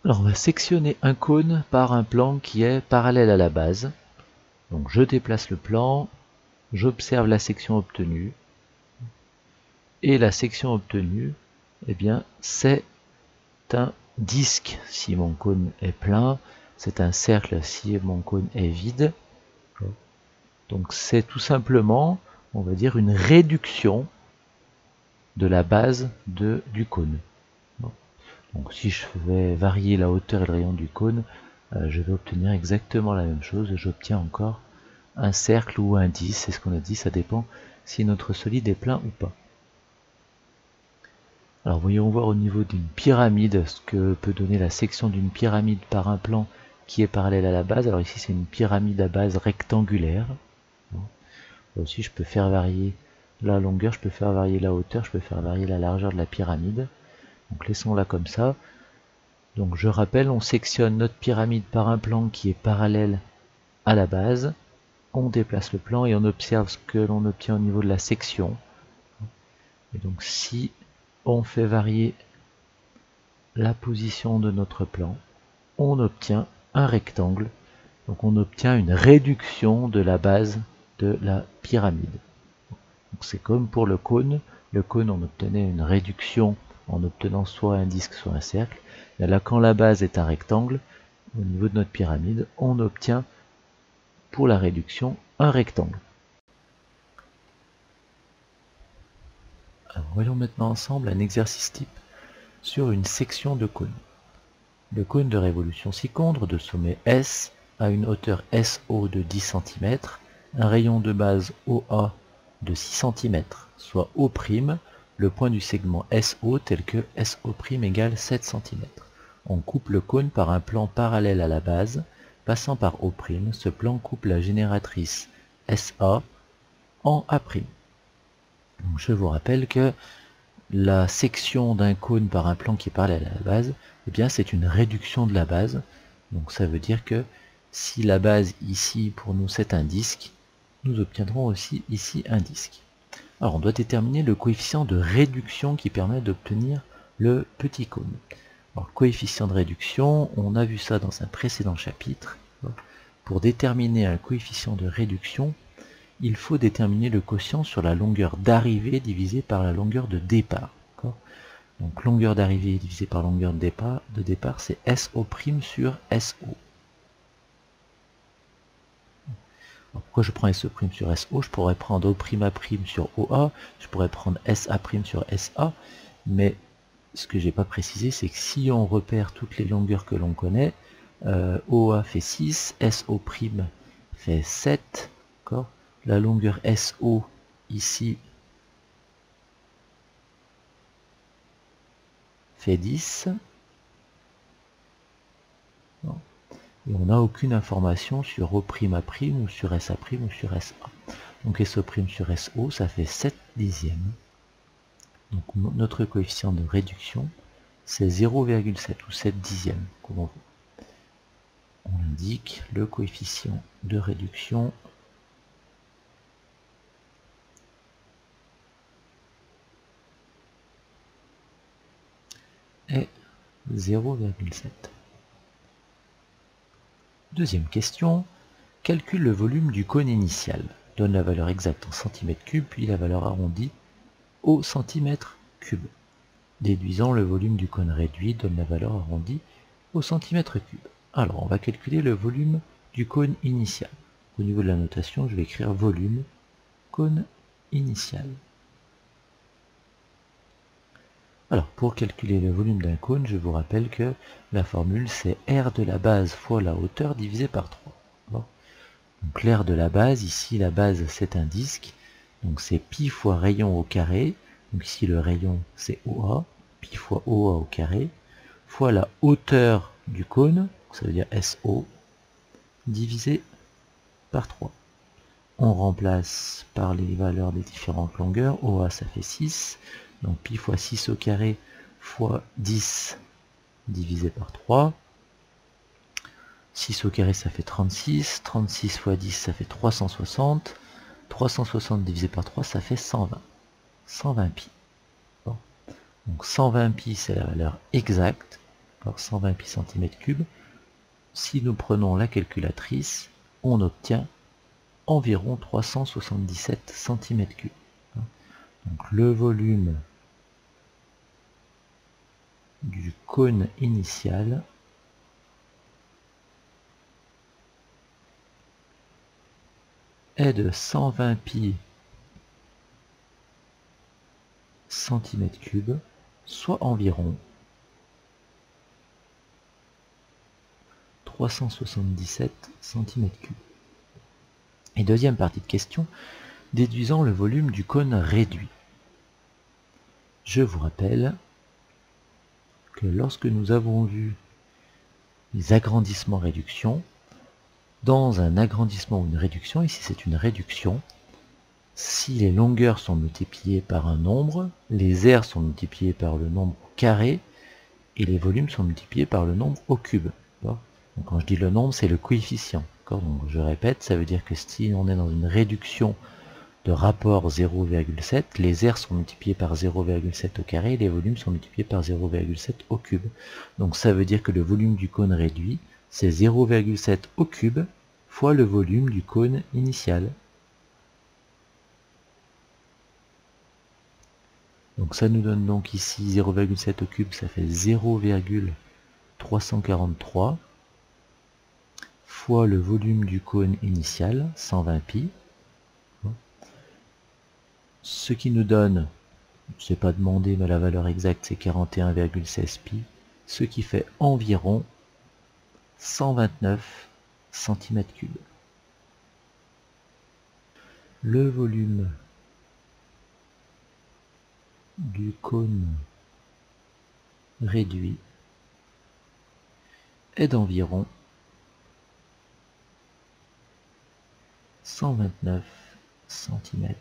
Alors on va sectionner un cône par un plan qui est parallèle à la base. Donc je déplace le plan, j'observe la section obtenue, et la section obtenue, eh bien, c'est un disque si mon cône est plein, c'est un cercle si mon cône est vide. Donc c'est tout simplement, on va dire, une réduction de la base du cône. Donc si je vais varier la hauteur et le rayon du cône, je vais obtenir exactement la même chose, j'obtiens encore un cercle ou un disque, c'est ce qu'on a dit, ça dépend si notre solide est plein ou pas. Alors voyons voir au niveau d'une pyramide ce que peut donner la section d'une pyramide par un plan qui est parallèle à la base. Alors ici c'est une pyramide à base rectangulaire. Là aussi je peux faire varier la longueur, je peux faire varier la hauteur, je peux faire varier la largeur de la pyramide. Donc laissons-la comme ça. Donc je rappelle, on sectionne notre pyramide par un plan qui est parallèle à la base. On déplace le plan et on observe ce que l'on obtient au niveau de la section. Et donc si on fait varier la position de notre plan, on obtient un rectangle. Donc on obtient une réduction de la base de la pyramide. C'est comme pour le cône. Le cône, on obtenait une réduction en obtenant soit un disque, soit un cercle. Et là, quand la base est un rectangle, au niveau de notre pyramide, on obtient pour la réduction un rectangle. Alors, voyons maintenant ensemble un exercice type sur une section de cône. Le cône de révolution Sicondre de sommet S a une hauteur SO de 10 cm, un rayon de base OA de 6 cm, soit O', le point du segment SO tel que SO' égale 7 cm. On coupe le cône par un plan parallèle à la base, passant par O'. Ce plan coupe la génératrice SA en A'. Donc je vous rappelle que la section d'un cône par un plan qui est parallèle à la base, eh bien c'est une réduction de la base. Donc ça veut dire que si la base ici pour nous c'est un disque, nous obtiendrons aussi ici un disque. Alors on doit déterminer le coefficient de réduction qui permet d'obtenir le petit cône. Alors le coefficient de réduction, on a vu ça dans un précédent chapitre. Pour déterminer un coefficient de réduction, il faut déterminer le quotient sur la longueur d'arrivée divisée par la longueur de départ. Donc longueur d'arrivée divisée par longueur de départ, c'est SO' sur SO. Alors pourquoi je prends SO' sur SO? Je pourrais prendre O'A' sur OA, je pourrais prendre SA' sur SA, mais ce que j'ai pas précisé, c'est que si on repère toutes les longueurs que l'on connaît, OA fait 6, SO' fait 7, la longueur SO ici fait 10. Et on n'a aucune information sur O'A' ou sur SA' ou sur SA. Donc SO' sur SO, ça fait 7 dixièmes. Donc notre coefficient de réduction, c'est 0,7 ou 7 dixièmes, comme on veut. On indique le coefficient de réduction est 0,7. Deuxième question, calcule le volume du cône initial. Donne la valeur exacte en centimètres cubes, puis la valeur arrondie au centimètre cube. Déduisant le volume du cône réduit, donne la valeur arrondie au centimètre cube. Alors, on va calculer le volume du cône initial. Au niveau de la notation, je vais écrire volume, cône initial. Alors, pour calculer le volume d'un cône, je vous rappelle que la formule, c'est R de la base fois la hauteur divisé par 3. Bon. Donc, l'R de la base, ici, la base, c'est un disque. Donc, c'est pi fois rayon au carré. Donc, ici, le rayon, c'est OA. Pi fois OA au carré. Fois la hauteur du cône, ça veut dire SO, divisé par 3. On remplace par les valeurs des différentes longueurs. OA, ça fait 6. Donc pi fois 6 au carré fois 10 divisé par 3. 6 au carré, ça fait 36. 36 fois 10, ça fait 360. 360 divisé par 3, ça fait 120. 120 pi. Bon. Donc 120 pi, c'est la valeur exacte. 120 pi cm3. Si nous prenons la calculatrice, on obtient environ 377 cm3. Donc le volume du cône initial est de 120 pi cm3, soit environ 377 cm3. Et deuxième partie de question, déduisant le volume du cône réduit. Je vous rappelle que lorsque nous avons vu les agrandissements-réductions, dans un agrandissement ou une réduction, ici c'est une réduction, si les longueurs sont multipliées par un nombre, les aires sont multipliées par le nombre au carré, et les volumes sont multipliés par le nombre au cube. Donc quand je dis le nombre, c'est le coefficient. Donc je répète, ça veut dire que si on est dans une réduction de rapport 0,7, les aires sont multipliées par 0,7 au carré et les volumes sont multipliés par 0,7 au cube. Donc ça veut dire que le volume du cône réduit, c'est 0,7 au cube fois le volume du cône initial. Donc ça nous donne donc ici 0,7 au cube, ça fait 0,343 fois le volume du cône initial, 120 pi. Ce qui nous donne, je n'ai pas demandé, mais la valeur exacte c'est 41,16 pi, ce qui fait environ 129 cm3. Le volume du cône réduit est d'environ 129 cm3.